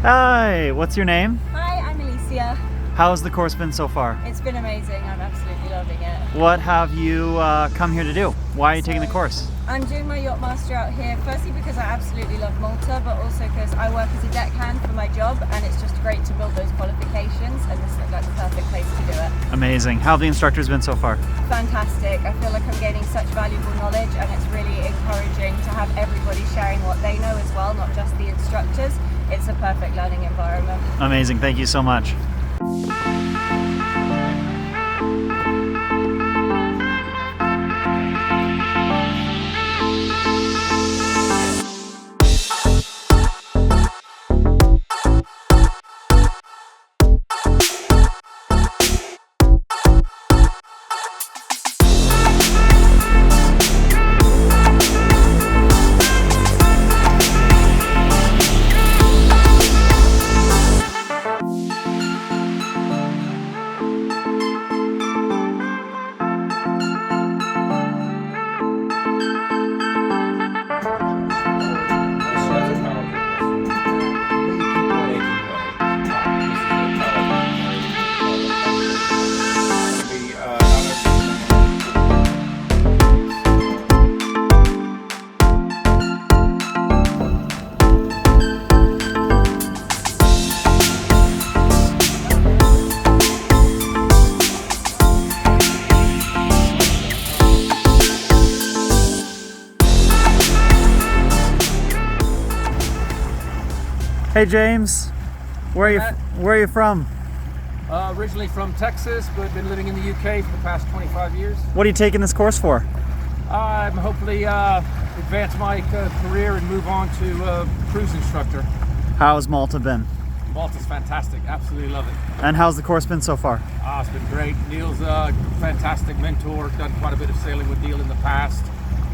Hi, what's your name? Hi, I'm Alicia. How's the course been so far? It's been amazing. I'm absolutely loving it. What have you come here to do? Why are you taking the course? I'm doing my Yachtmaster out here, firstly because I absolutely love Malta, but also because I work as a deckhand for my job, and it's just great to build those qualifications, and this looks like the perfect place to do it. Amazing. How have the instructors been so far? Fantastic. I feel like I'm gaining such valuable knowledge, and it's really encouraging to have everybody sharing what they know as well, not just the instructors. It's a perfect learning environment. Amazing. Thank you so much. Hey James, where are you from? Originally from Texas, but been living in the UK for the past 25 years. What are you taking this course for? I'm hopefully advance my career and move on to cruise instructor. How's Malta been? Malta's fantastic, absolutely love it. And how's the course been so far? It's been great. Neil's a fantastic mentor, done quite a bit of sailing with Neil in the past.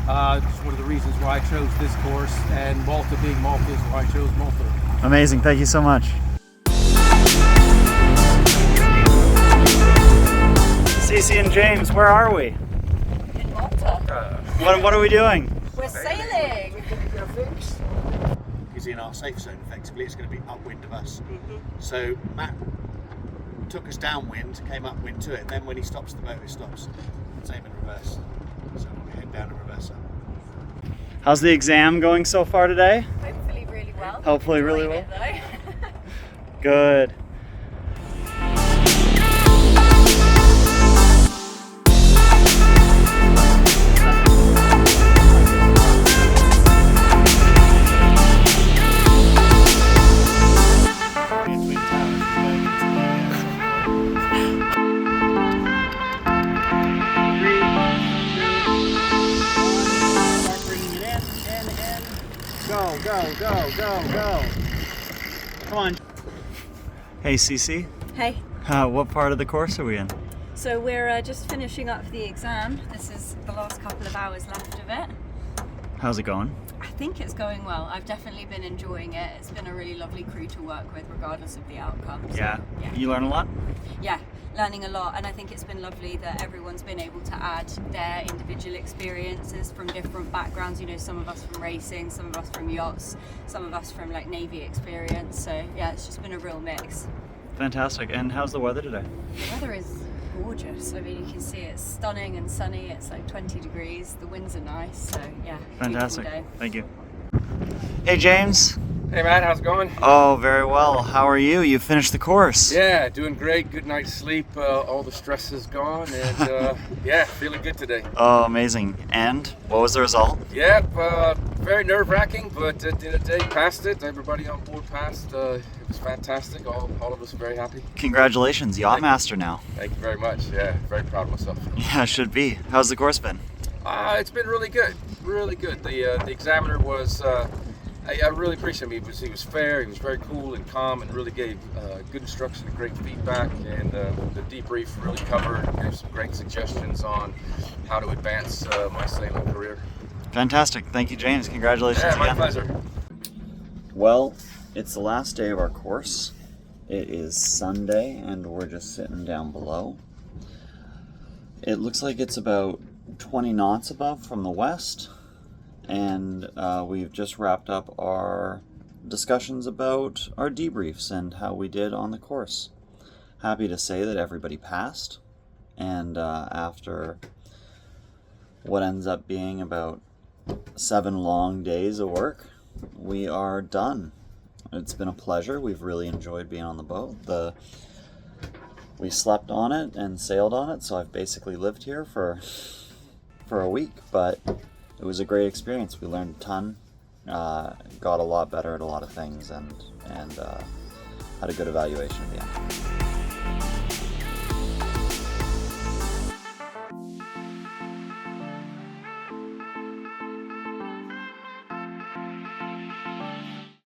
It's one of the reasons why I chose this course, and Malta being Malta is why I chose Malta. Amazing, thank you so much. Cece and James, where are we? In Malta. What are we doing? We're sailing. Is in our safe zone effectively. It's going to be upwind of us. So Matt took us downwind, came upwind to it, then when he stops the boat, it stops. Same in reverse. So we'll head down and reverse up. How's the exam going so far today? Hopefully really well. Hopefully really Enjoying well. it, though. Good. Go. Come on. Hey, Cece. Hey. What part of the course are we in? So we're just finishing up the exam. This is the last couple of hours left of it. How's it going? I think it's going well. I've definitely been enjoying it. It's been a really lovely crew to work with, regardless of the outcome. So, Yeah. yeah. You learn a lot? Yeah, learning a lot, and I think it's been lovely that everyone's been able to add their individual experiences from different backgrounds. You know, some of us from racing, some of us from yachts, some of us from like Navy experience. So yeah, it's just been a real mix. Fantastic. And how's the weather today? The weather is gorgeous. I mean, you can see it's stunning and sunny. It's like 20 degrees. The winds are nice. So yeah, Fantastic. beautiful day. Thank you. Hey, James. Hey Matt, how's it going? Oh, very well. How are you? You finished the course. Yeah, doing great. Good night's sleep. All the stress is gone, and yeah, feeling good today. Oh, amazing. And what was the result? Yeah, very nerve-wracking, but at the end of the day, passed it. Everybody on board passed. It was fantastic. All of us are very happy. Congratulations, Yachtmaster now. Thank you very much. Yeah, very proud of myself. Yeah, should be. How's the course been? It's been really good. Really good. The examiner was. I really appreciate him. He was fair. He was very cool and calm, and really gave good instruction and great feedback. And the debrief really gave some great suggestions on how to advance my sailing career. Fantastic. Thank you, James. Congratulations Yeah, my again. pleasure. Well, it's the last day of our course. It is Sunday, and we're just sitting down below. It looks like it's about 20 knots above from the west, and we've just wrapped up our discussions about our debriefs and how we did on the course. Happy to say that everybody passed, and after what ends up being about 7 long days of work, we are done. It's been a pleasure. We've really enjoyed being on the boat. We slept on it and sailed on it, so I've basically lived here for a week, but it was a great experience. We learned a ton, got a lot better at a lot of things, and had a good evaluation at the end.